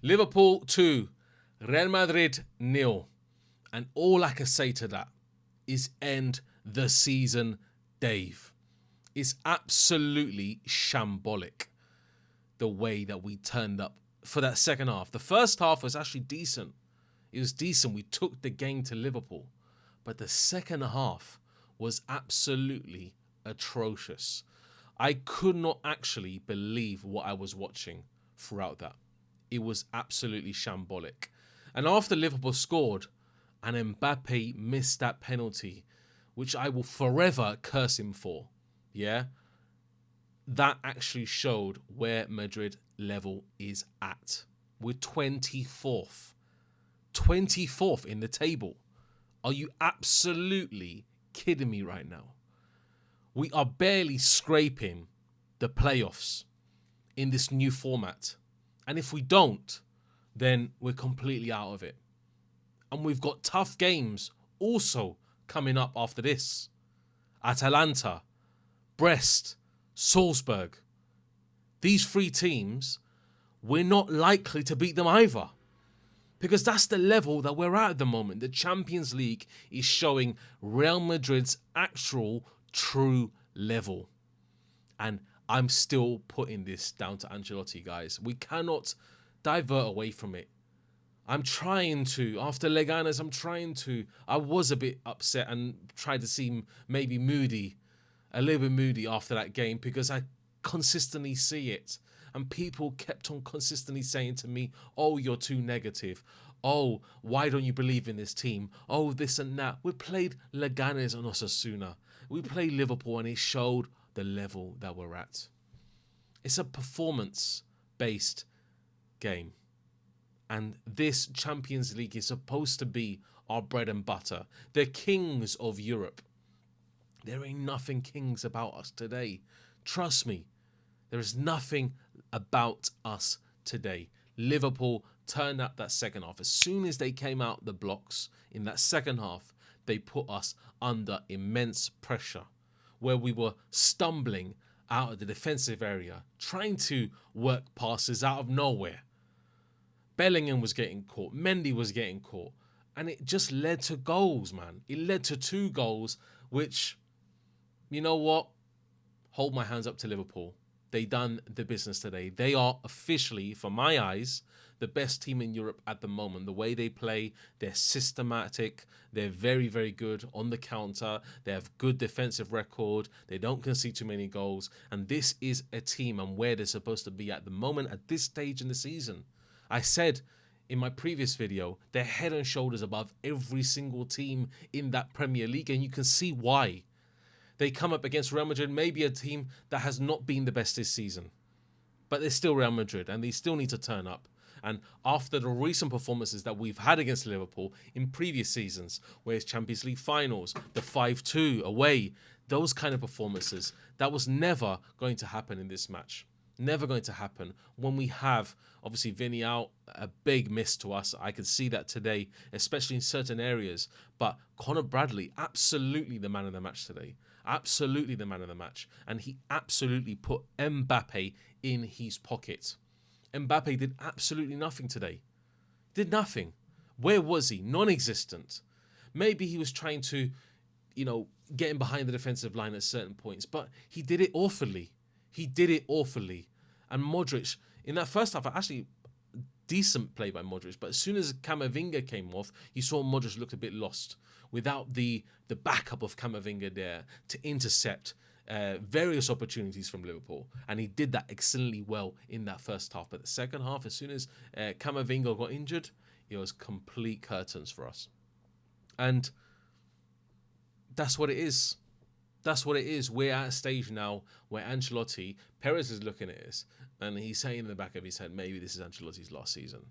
Liverpool 2, Real Madrid 0. And all I can say to that is end the season, Dave. It's absolutely shambolic the way that we turned up for that second half. The first half was actually decent. It was decent. We took the game to Liverpool. But the second half was absolutely atrocious. I could not actually believe what I was watching throughout that. It was absolutely shambolic. And after Liverpool scored and MBAPPE missed that penalty, which I will forever curse him for, yeah, that actually showed where Madrid level is at. We're 24th. 24th in the table. Are you absolutely kidding me right now? We are barely scraping the playoffs in this new format. And if we don't, then we're completely out of it. And we've got tough games also coming up after this. Atalanta, Brest, Salzburg. These three teams, we're not likely to beat them either. Because that's the level that we're at the moment. The Champions League is showing Real Madrid's actual true level. And I'm still putting this down to Ancelotti, guys. We cannot divert away from it. I'm trying to. After Leganes, I was a bit upset and tried to seem maybe moody. A little bit moody after that game because I consistently see it. And people kept on consistently saying to me, oh, you're too negative. Oh, why don't you believe in this team? Oh, this and that. We played Leganes and Osasuna. We played Liverpool and it showed the level that we're at. It's a performance-based game. And this Champions League is supposed to be our bread and butter. The kings of Europe. There ain't nothing kings about us today. Trust me. There is nothing about us today. Liverpool turned up that second half. As soon as they came out the blocks in that second half, they put us under immense pressure where we were stumbling out of the defensive area, trying to work passes out of nowhere. Bellingham was getting caught. Mendy was getting caught. And it just led to goals, man. It led to 2 goals, which, you know what? Hold my hands up to Liverpool. They done the business today. They are officially, for my eyes, the best team in Europe at the moment. The way they play, they're systematic. They're very, very good on the counter. They have good defensive record. They don't concede too many goals. And this is a team and where they're supposed to be at the moment at this stage in the season. I said in my previous video, they're head and shoulders above every single team in that Premier League. And you can see why. They come up against Real Madrid, maybe a team that has not been the best this season. But they're still Real Madrid and they still need to turn up. And after the recent performances that we've had against Liverpool in previous seasons, where it's Champions League finals, the 5-2 away, those kind of performances, that was never going to happen in this match. Never going to happen when we have, obviously, Vinny out, a big miss to us. I could see that today, especially in certain areas. But Conor Bradley, absolutely the man of the match today. Absolutely the man of the match. And he absolutely put MBAPPE in his pocket. MBAPPE did absolutely nothing today. Did nothing. Where was he? Non-existent. Maybe he was trying to, get him behind the defensive line at certain points. But he did it awfully. He did it awfully. And Modric, in that first half, actually decent play by Modric. But as soon as Camavinga came off, you saw Modric looked a bit lost. Without the backup of Camavinga there to intercept various opportunities from Liverpool. And he did that excellently well in that first half. But the second half, as soon as Camavinga got injured, it was complete curtains for us. And that's what it is. That's what it is. We're at a stage now where Ancelotti, Perez is looking at us, and he's saying in the back of his head, maybe this is Ancelotti's last season.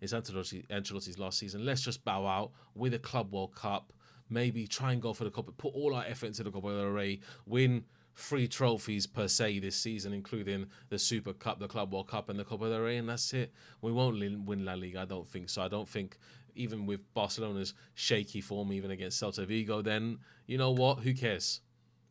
It's Ancelotti's last season. Let's just bow out with a Club World Cup. Maybe try and go for the Copa. Put all our effort into the Copa del Rey. Win 3 trophies per se this season, including the Super Cup, the Club World Cup, and the Copa del Rey, and that's it. We won't win La Liga. I don't think so. I don't think even with Barcelona's shaky form, even against Celta Vigo, then you know what? Who cares?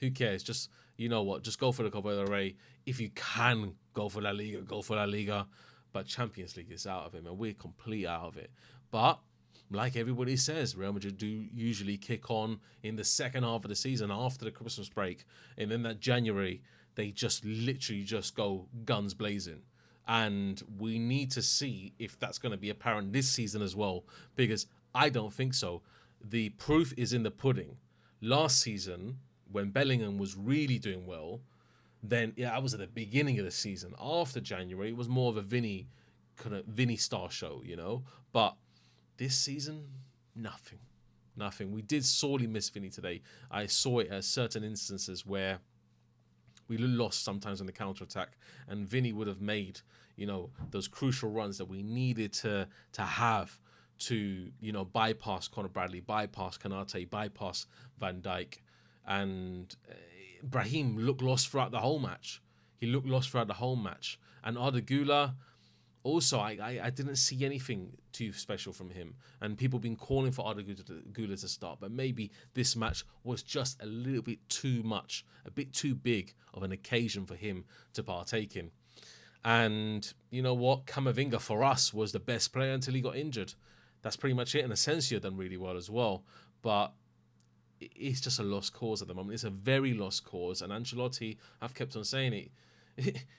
Who cares? Just, you know what? Just go for the Copa del Rey. If you can go for La Liga, go for La Liga. but Champions League is out of him, and we're completely out of it. But like everybody says, Real Madrid do usually kick on in the second half of the season after the Christmas break, and then that January they just literally just go guns blazing. And we need to see if that's going to be apparent this season as well, because I don't think so. The proof is in the pudding. Last season, when Bellingham was really doing well, then I was at the beginning of the season. After January, it was more of a Vinny star show, you know. But this season, nothing. We did sorely miss Vinny today. I saw it at certain instances where we lost sometimes on the counter-attack, and Vinny would have made, you know, those crucial runs that we needed to have to, you know, bypass Conor Bradley, bypass Kanate, bypass Van Dijk. And Brahim looked lost throughout the whole match. And Arda Güler, also, I didn't see anything too special from him. And people have been calling for Arda Güler to start. But maybe this match was just a little bit too much, a bit too big of an occasion for him to partake in. And you know what? Camavinga, for us, was the best player until he got injured. That's pretty much it. And Asensio done really well as well. But it's just a lost cause at the moment. It's a very lost cause. And Ancelotti, I've kept on saying it,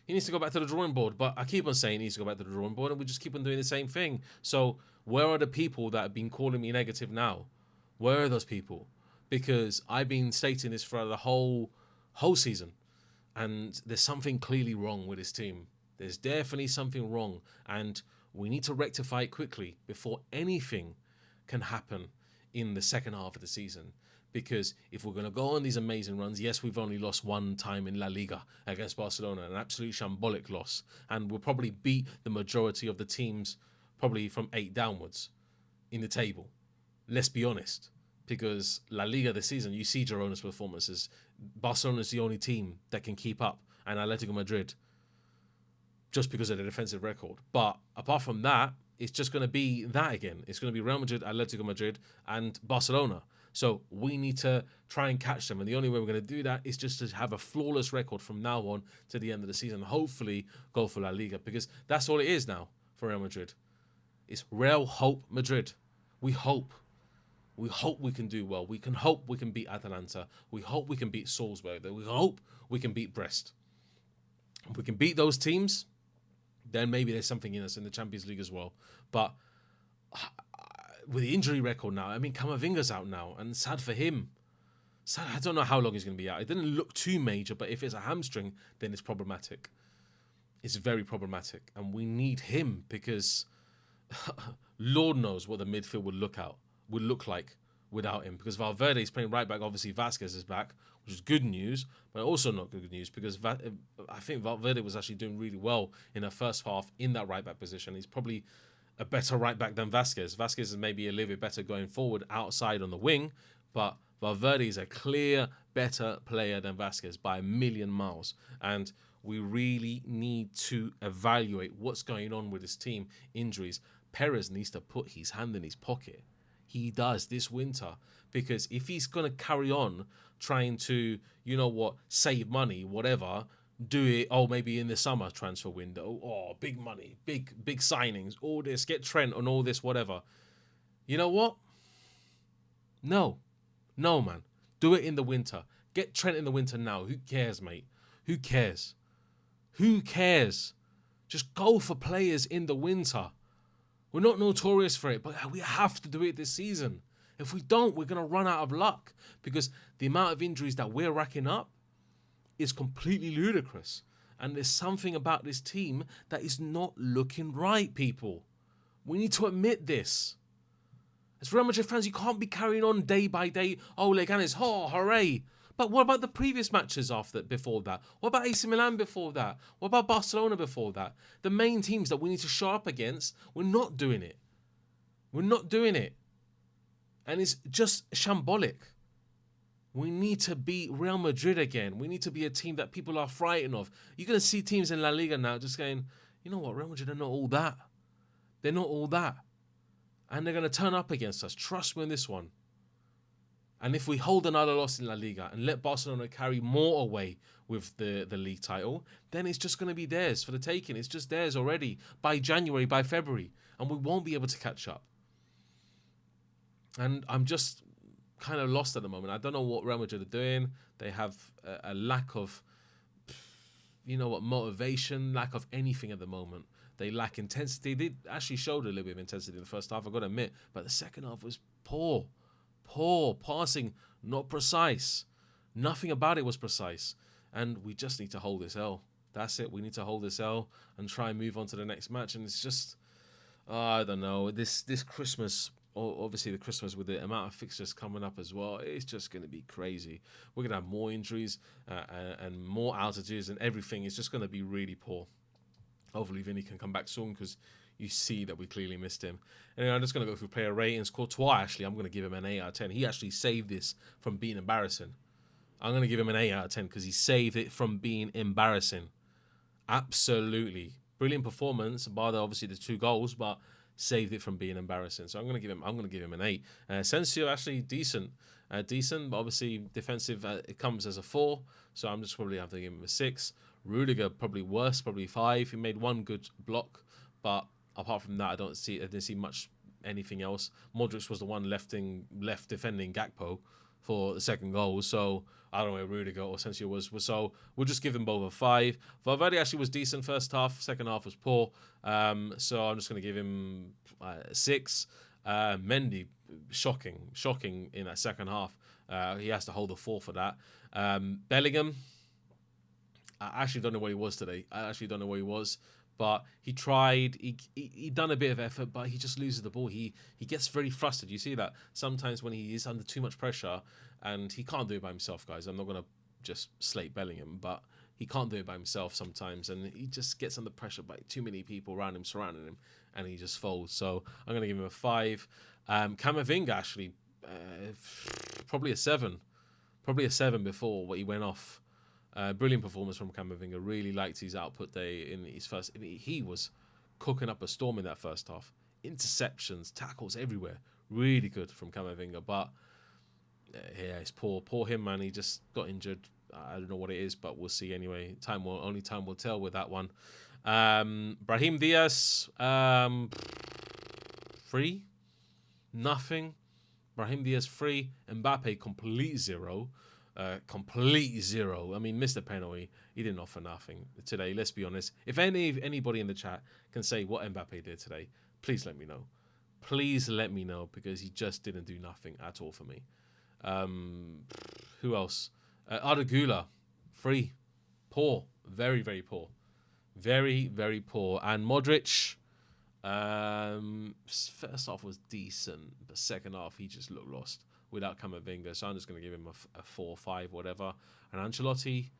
he needs to go back to the drawing board. But I keep on saying he needs to go back to the drawing board, and we just keep on doing the same thing. So where are the people that have been calling me negative now? Where are those people? Because I've been stating this for the whole season. And there's something clearly wrong with this team. There's definitely something wrong. And we need to rectify it quickly before anything can happen in the second half of the season. Because if we're going to go on these amazing runs, yes, we've only lost one time in La Liga against Barcelona, an absolute shambolic loss. And we'll probably beat the majority of the teams probably from 8 downwards in the table. Let's be honest. Because La Liga this season, you see Girona's performances. Barcelona is the only team that can keep up, and Atletico Madrid, just because of their defensive record. But apart from that, it's just going to be that again. It's going to be Real Madrid, Atletico Madrid, and Barcelona. So we need to try and catch them. And the only way we're going to do that is just to have a flawless record from now on to the end of the season. Hopefully go for La Liga, because that's all it is now for Real Madrid. It's Real Hope Madrid. We hope. We hope we can do well. We can hope we can beat Atalanta. We hope we can beat Salzburg. We hope we can beat Brest. If we can beat those teams, then maybe there's something in us in the Champions League as well. But with the injury record now, I mean, Camavinga's out now, and sad for him. Sad, I don't know how long he's going to be out. It didn't look too major, but if it's a hamstring, then it's problematic. It's very problematic, and we need him because Lord knows what the midfield would look like without him. Because Valverde is playing right back. Obviously, Vasquez is back, which is good news, but also not good news because I think Valverde was actually doing really well in the first half in that right back position. He's probably a better right back than Vasquez. Vasquez is maybe a little bit better going forward outside on the wing, but Valverde is a clear better player than Vasquez by a million miles. And we really need to evaluate what's going on with this team. Injuries. Perez needs to put his hand in his pocket. He does this winter, because if he's going to carry on trying to, you know what, save money, whatever, do it, maybe in the summer transfer window, big money, big signings, all this, get Trent on all this, whatever. You know what? No, man. Do it in the winter. Get Trent in the winter now. Who cares, mate? Who cares? Just go for players in the winter. We're not notorious for it, but we have to do it this season. If we don't, we're going to run out of luck, because the amount of injuries that we're racking up is completely ludicrous. And there's something about this team that is not looking right, people. We need to admit this. As Real Madrid fans, you can't be carrying on day by day. Oh, Leganes, hooray. But what about the previous matches before that? What about AC Milan before that? What about Barcelona before that? The main teams that we need to show up against, we're not doing it. And it's just shambolic. We need to beat Real Madrid again. We need to be a team that people are frightened of. You're going to see teams in La Liga now just going, you know what, Real Madrid are not all that. They're not all that. And they're going to turn up against us. Trust me on this one. And if we hold another loss in La Liga and let Barcelona carry more away with the league title, then it's just going to be theirs for the taking. It's just theirs already by January, by February, and we won't be able to catch up. And I'm just kind of lost at the moment. I don't know what Real Madrid are doing. They have a lack of, motivation, lack of anything at the moment. They lack intensity. They actually showed a little bit of intensity in the first half, I've got to admit. But the second half was poor. Poor. Passing, not precise. Nothing about it was precise. And we just need to hold this L. That's it. We need to hold this L and try and move on to the next match. And it's just, I don't know, this Christmas, obviously the Christmas with the amount of fixtures coming up as well, it's just going to be crazy. We're going to have more injuries and more outages and everything. It's just going to be really poor. Hopefully Vinny can come back soon because you see that we clearly missed him. Anyway, I'm just going to go through player ratings. Courtois, actually, I'm going to give him an 8 out of 10. He actually saved this from being embarrassing. I'm going to give him an 8 out of 10 because he saved it from being embarrassing. Absolutely. Brilliant performance, bar obviously the 2 goals, but saved it from being embarrassing. So I'm going to give him an 8. Asensio, actually decent, but obviously defensive, it comes as a 4. So I'm just probably have to give him a 6. Rudiger, probably worse, probably 5. He made 1 good block, but apart from that, I didn't see much anything else. Modric was the one left defending Gakpo for the second goal, so I don't know where Rudiger or Asensio was. So we'll just give them both a 5. Valverde actually was decent first half, second half was poor. So I'm just going to give him 6. Mendy, shocking in that second half. He has to hold a 4 for that. Bellingham, I actually don't know where he was today. But he tried. He done a bit of effort, but he just loses the ball. He gets very frustrated. You see that sometimes when he is under too much pressure, and he can't do it by himself, guys. I'm not gonna just slate Bellingham, but he can't do it by himself sometimes, and he just gets under pressure by too many people around him, surrounding him, and he just folds. So I'm gonna give him a 5. Camavinga actually, probably a 7. Probably a 7 before what he went off. Brilliant performance from Camavinga. Really liked his output day in his first. He was cooking up a storm in that first half. Interceptions, tackles everywhere. Really good from Camavinga. But yeah, it's poor him, man. He just got injured. I don't know what it is, but we'll see anyway. Only time will tell with that one. Brahim Diaz, 3, nothing. Brahim Diaz 3. MBAPPE complete 0. Complete 0. I mean, missed a penalty. He didn't offer nothing today. Let's be honest. If anybody in the chat can say what MBAPPE did today, please let me know. Please let me know because he just didn't do nothing at all for me. Who else? Arda Güler, 3. Poor. Very, very poor. Very, very poor. And Modric, first half was decent, but second half he just looked lost without Camavinga, so I'm just going to give him a 4 or 5, whatever. And Ancelotti,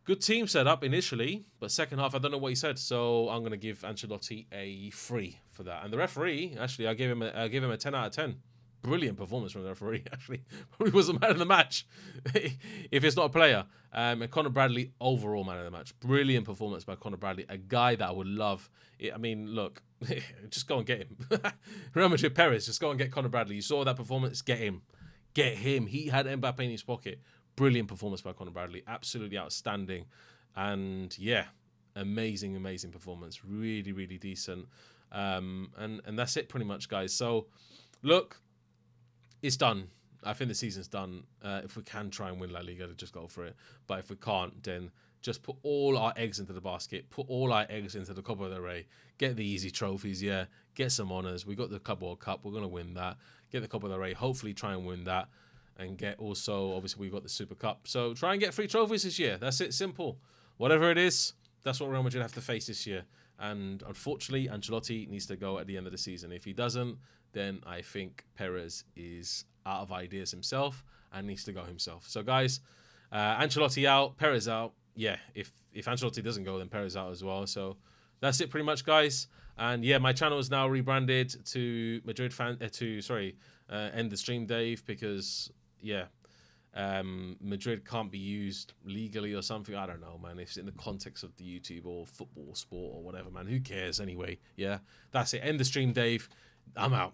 good team set up initially, but second half, I don't know what he said, so I'm going to give Ancelotti a 3 for that. And the referee, actually, I gave him a 10 out of 10. Brilliant performance from the referee, actually. Probably was the man of the match, if it's not a player. And Conor Bradley, overall man of the match. Brilliant performance by Conor Bradley, a guy that I would love. I mean, look, just go and get him. Real Madrid Perez, just go and get Conor Bradley. You saw that performance, get him. Get him. He had Mbappe in his pocket. Brilliant performance by Conor Bradley. Absolutely outstanding. And yeah, amazing performance. Really, really decent. And that's it pretty much, guys. So, look, it's done. I think the season's done. If we can try and win La Liga, just go for it. But if we can't, then just put all our eggs into the basket. Put all our eggs into the Copa del Rey. Get the easy trophies, yeah. Get some honours. We got the Club World Cup. We're going to win that. Get the Copa del Rey. Hopefully try and win that. And get also, obviously, we've got the Super Cup. So try and get 3 trophies this year. That's it. Simple. Whatever it is, that's what Real Madrid have to face this year. And unfortunately, Ancelotti needs to go at the end of the season. If he doesn't, then I think Perez is out of ideas himself and needs to go himself. So, guys, Ancelotti out, Perez out. Yeah, if Ancelotti doesn't go, then Perez out as well. So that's it pretty much, guys. And yeah, my channel is now rebranded to End the Stream Dave, because yeah, Madrid can't be used legally or something. I don't know, man. If it's in the context of the YouTube or football, sport or whatever, man. Who cares anyway? Yeah, that's it. End the stream, Dave. I'm out.